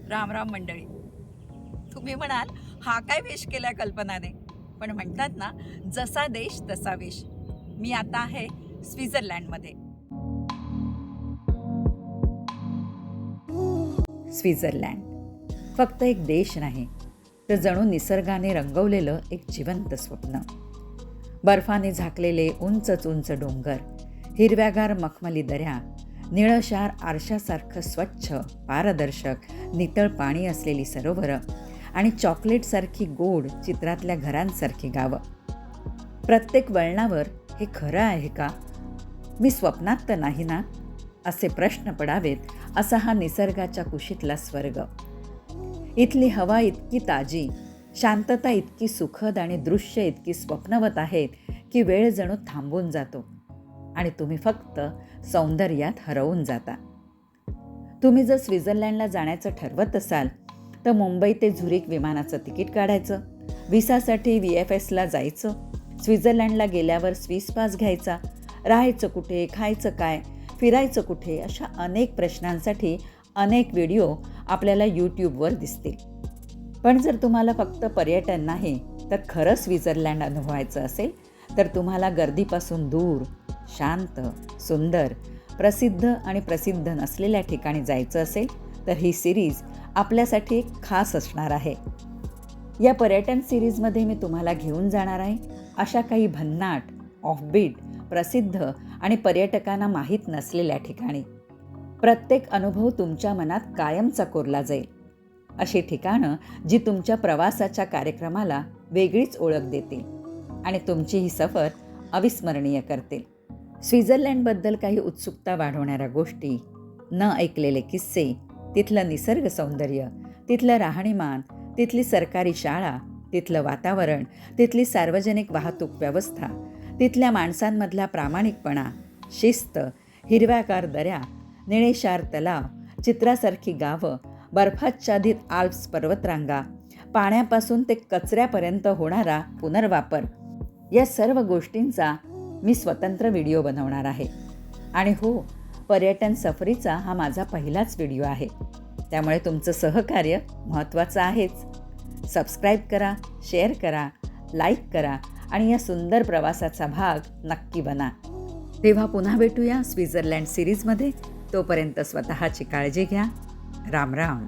राम राम मंडळी. तुम्ही म्हणाल हा काय वेश केलाय कल्पनाने, पण म्हणतात ना, जसा देश तसा वेश. मी आता आहे स्वित्झर्लंडमध्ये. स्वित्झर्लंड फक्त एक देश नाही, तर जणू निसर्गाने रंगवलेलं एक जिवंत स्वप्न. बर्फाने झाकलेले उंच उंच डोंगर, हिरव्यागार मखमली दऱ्या, निळशार आरशासारखं स्वच्छ पारदर्शक नितळ पाणी असलेली सरोवरं आणि चॉकलेटसारखी गोड चित्रातल्या घरांसारखी गावं. प्रत्येक वळणावर हे खरं आहे का, मी स्वप्नात तर नाही ना, असे प्रश्न पडावेत असा हा निसर्गाच्या कुशीतला स्वर्ग. इथली हवा इतकी ताजी, शांतता इतकी सुखद आणि दृश्य इतकी स्वप्नवत आहेत की वेळ जणू थांबून जातो आणि तुम्ही फक्त सौंदर्यात हरवून जाता. तुम्ही जर स्वित्झर्लंडला जाण्याचं ठरवत असाल तर मुंबई ते झुरिक विमानाचं तिकीट काढायचं, व्हिसासाठी VFSला जायचं, स्वित्झर्लंडला गेल्यावर स्विस पास घ्यायचा, राहायचं कुठे, खायचं काय, फिरायचं कुठे, अशा अनेक प्रश्नांसाठी अनेक व्हिडिओ आपल्याला यूट्यूबवर दिसतील. पण जर तुम्हाला फक्त पर्यटन नाही तर खरं स्वित्झर्लंड अनुभवायचं असेल तर तुम्हाला गर्दीपासून दूर, शांत, सुंदर, प्रसिद्ध आणि प्रसिद्ध नसलेल्या ठिकाणी जायचं असेल तर ही सिरीज आपल्यासाठी खास असणार आहे. या पर्यटन सिरीजमध्ये मी तुम्हाला घेऊन जाणार आहे अशा काही भन्नाट, ऑफबीट, प्रसिद्ध आणि पर्यटकांना माहीत नसलेल्या ठिकाणी. प्रत्येक अनुभव तुमच्या मनात कायमचा कोरला जाईल. अशी ठिकाणं जी तुमच्या प्रवासाच्या कार्यक्रमाला वेगळीच ओळख देतील आणि तुमची ही सफर अविस्मरणीय करतील. स्वित्झर्लंडबद्दल काही उत्सुकता वाढवणाऱ्या गोष्टी, न ऐकलेले किस्से, तिथलं निसर्ग सौंदर्य, तिथलं राहणीमान, तिथली सरकारी शाळा, तिथलं वातावरण, तिथली सार्वजनिक वाहतूक व्यवस्था, तिथल्या माणसांमधला प्रामाणिकपणा, शिस्त, हिरव्यागार दऱ्या, निळेशार तलाव, चित्रासारखी गावं, बर्फाच्छादित आल्प्स पर्वतरांगा, पाण्यापासून ते कचऱ्यापर्यंत होणारा पुनर्वापर, या सर्व गोष्टींचा मी स्वतंत्र व्हिडिओ बनवणार आहे. आणि हो, पर्यटन सफरीचा हा माझा पहिलाच व्हिडिओ आहे, त्यामुळे तुमचं सहकार्य महत्त्वाचं आहेच. सबस्क्राईब करा, शेअर करा, लाईक करा आणि या सुंदर प्रवासाचा भाग नक्की बना. तेव्हा पुन्हा भेटूया स्वित्झर्लंड सिरीजमध्ये. तोपर्यंत स्वतःची काळजी घ्या. राम राम.